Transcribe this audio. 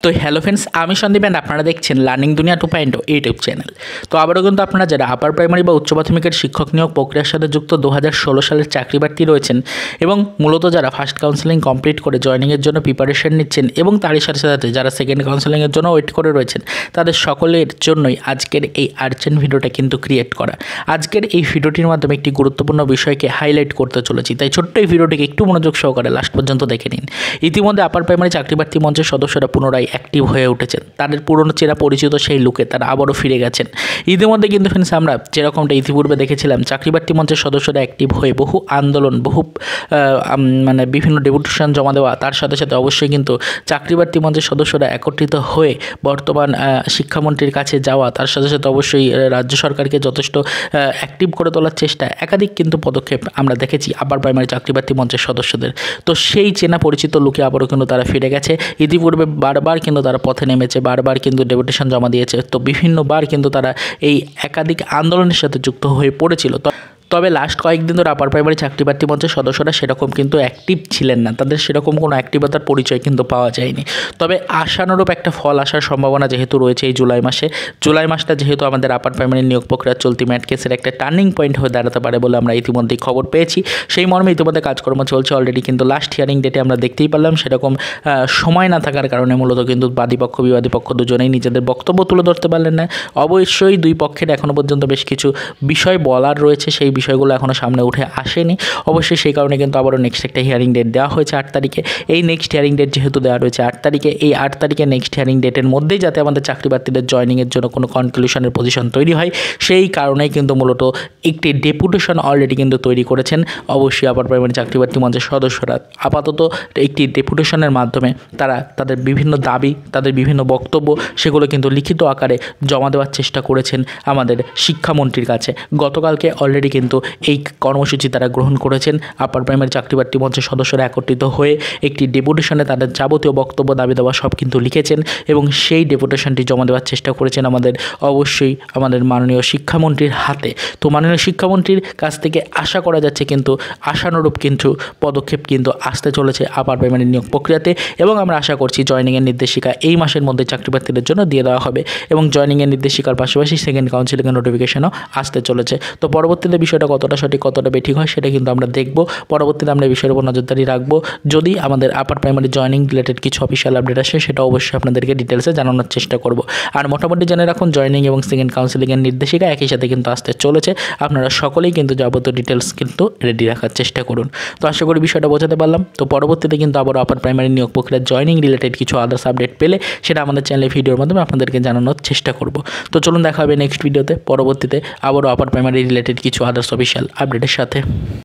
তো hello friends, আমি Sandeep and আপনারা দেখছেন লার্নিং দুনিয়া 2.0 ইউটিউব চ্যানেল। তো আবারও কিন্তু আপনারা যারা আপার প্রাইমারি বা উচ্চ প্রাথমিকের শিক্ষক নিয়োগ প্রক্রিয়ার সাথে যুক্ত 2016 সালের চাকরি প্রার্থী রয়েছেন এবং মূলত যারা ফার্স্ট কাউন্সেলিং কমপ্লিট করে জয়েনিংয়ের জন্য প্রিপারেশন নিচ্ছেন এবং তারই সাথে সাথে যারা সেকেন্ড কাউন্সেলিংয়ের জন্য ওয়েট করে রয়েছেন, তাদের সকলের জন্যই আজকের এই আর্জেন্ট ভিডিওটা কিন্তু ক্রিয়েট করা। আজকের এই ভিডিওটির মাধ্যমে একটি গুরুত্বপূর্ণ বিষয়কে হাইলাইট করতে চলেছি, তাই ছোট্ট এই ভিডিওটিকে একটু মনোযোগ সহকারে লাস্ট পর্যন্ত দেখে নিন। ইতিমধ্যে আপার প্রাইমারি চাকরি প্রার্থী মঞ্চের সদস্যরা পুনরায় অ্যাক্টিভ হয়ে উঠেছেন। তাদের পুরনো চেনা পরিচিত সেই লুকে তারা আবারও ফিরে গেছেন। ইতিমধ্যে কিন্তু ফ্রেন্ডস আমরা যেরকমটা ইতিপূর্বে দেখেছিলাম, চাকরি প্রার্থী মঞ্চের সদস্যরা অ্যাক্টিভ হয়ে বহু আন্দোলন, বহু বিভিন্ন ডেপুটেশন জমা দেওয়া, তার সাথে সাথে অবশ্যই কিন্তু চাকরি প্রার্থী মঞ্চের সদস্যরা একত্রিত হয়ে বর্তমান শিক্ষামন্ত্রীর কাছে যাওয়া, তার সাথে সাথে অবশ্যই রাজ্য সরকারকে যথেষ্ট অ্যাক্টিভ করে তোলার চেষ্টা, একাধিক কিন্তু পদক্ষেপ আমরা দেখেছি আপার প্রাইমারি চাকরি প্রার্থী মঞ্চের সদস্যদের। তো সেই চেনা পরিচিত লুকে আবারও কিন্তু তারা ফিরে গেছে। ইতিপূর্বে বারবার কিন্তু তারা পথে নেমেছে, বারবার কিন্তু ডেপুটেশন জমা দিয়েছে। তো বিভিন্নবার কিন্তু তারা এই একাধিক আন্দোলনের সাথে যুক্ত হয়ে পড়েছিল। তবে লাস্ট কয়েকদিন ধরে আপার প্রাইমারি চাকরি প্রার্থী মঞ্চের সদস্যরা সেরকম কিন্তু অ্যাক্টিভ ছিলেন না, তাদের সেরকম কোনো অ্যাক্টিভতার পরিচয় কিন্তু পাওয়া যায়নি। তবে আশানুরূপ একটা ফল আসার সম্ভাবনা যেহেতু রয়েছে এই জুলাই মাসটা যেহেতু আমাদের আপার প্রাইমারি নিয়োগ প্রক্রিয়ার চলতি ম্যাট কেসের একটা টার্নিং পয়েন্ট হয়ে দাঁড়াতে পারে বলে আমরা ইতিমধ্যেই খবর পেয়েছি। সেই মর্মে ইতিমধ্যে কাজকর্ম চলছে অলরেডি, কিন্তু লাস্ট হিয়ারিং ডেটে আমরা দেখতেই পারলাম সেরকম সময় না থাকার কারণে মূলত কিন্তু বাদীপক্ষ বিবাদী পক্ষ দুজনেই নিজেদের বক্তব্য তুলে ধরতে পারলেন না। অবশ্যই দুই পক্ষের এখনও পর্যন্ত বেশ কিছু বিষয় বলার রয়েছে, সেই বিষয়গুলো এখনও সামনে উঠে আসেনি। অবশ্যই সেই কারণে কিন্তু আবারও নেক্সট একটা হিয়ারিং ডেট দেওয়া হয়েছে 8 তারিখে। এই নেক্সট হিয়ারিং ডেট যেহেতু দেওয়া রয়েছে 8 তারিখে, এই 8 তারিখে নেক্সট হিয়ারিং ডেটের মধ্যেই যাতে আমাদের চাকরি প্রার্থীদের জয়নিংয়ের জন্য কোনো কনক্লুশনের পজিশন তৈরি হয়, সেই কারণেই কিন্তু মূলত একটি ডেপুটেশন অলরেডি কিন্তু তৈরি করেছেন অবশ্যই আপার প্রাইমারি চাকরি প্রার্থী মঞ্চের সদস্যরা। আপাতত একটি ডেপুটেশনের মাধ্যমে তারা তাদের বিভিন্ন দাবি, তাদের বিভিন্ন বক্তব্য সেগুলো কিন্তু লিখিত আকারে জমা দেওয়ার চেষ্টা করেছেন আমাদের শিক্ষামন্ত্রীর কাছে। গতকালকে অলরেডি কিন্তু এই কর্মসূচি তারা গ্রহণ করেছেন। আপার প্রাইমারি চাকরি প্রার্থী মঞ্চের সদস্যরা একত্রিত হয়ে একটি ডেপুটেশনে তাদের যাবতীয় বক্তব্য, দাবি দেওয়া সব কিন্তু লিখেছেন এবং সেই ডেপুটেশনটি জমা দেওয়ার চেষ্টা করেছেন আমাদের মাননীয় শিক্ষামন্ত্রীর হাতে। তো মাননীয় শিক্ষামন্ত্রীর কাছ থেকে আশা করা যাচ্ছে কিন্তু আশানুরূপ কিন্তু পদক্ষেপ কিন্তু আসতে চলেছে আপার প্রাইমারি নিয়োগ প্রক্রিয়াতে, এবং আমরা আশা করছি জয়নিংয়ের নির্দেশিকা এই মাসের মধ্যে চাকরি প্রার্থীদের জন্য দিয়ে দেওয়া হবে এবং জয়নিংয়ের নির্দেশিকার পাশাপাশি সেকেন্ড কাউন্সিলিংয়ের নোটিফিকেশনও আসতে চলেছে। তো পরবর্তীতে বিষয়টা কতটা সঠিক কতটা বেঠিক হয় সেটা কিন্তু আমরা দেখব। পরবর্তীতে আমরা এই বিষয়ের উপর নজরদারি রাখবো। যদি আমাদের আপার প্রাইমারি জয়নিং রিলেটেড কিছু অফিসিয়াল আপডেট আসে সেটা অবশ্যই আপনাদেরকে ডিটেলসে জানানোর চেষ্টা করব। আর মোটামুটি জেনে রাখুন জয়নিং এবং সেকেন্ড কাউন্সিলিংয়ের নির্দেশিকা একই সাথে কিন্তু আসতে চলেছে। আপনারা সকলেই কিন্তু যাবতীয় ডিটেলস কিন্তু রেডি রাখার চেষ্টা করুন। তো আশা করি বিষয়টা বোঝাতে পারলাম। তো পরবর্তীতে কিন্তু আবার আপার প্রাইমারি নিয়োগ প্রক্রিয়ার জয়নিং রিলেটেড কিছু আদার্স আপডেট পেলে সেটা আমাদের চ্যানেলে ভিডিওর মাধ্যমে আপনাদেরকে জানানোর চেষ্টা করব। তো চলুন দেখা হবে নেক্সট ভিডিওতে পরবর্তীতে আবারও আপার প্রাইমারি রিলেটেড কিছু আদার্স অফিসিয়াল আপডেটের সাথে।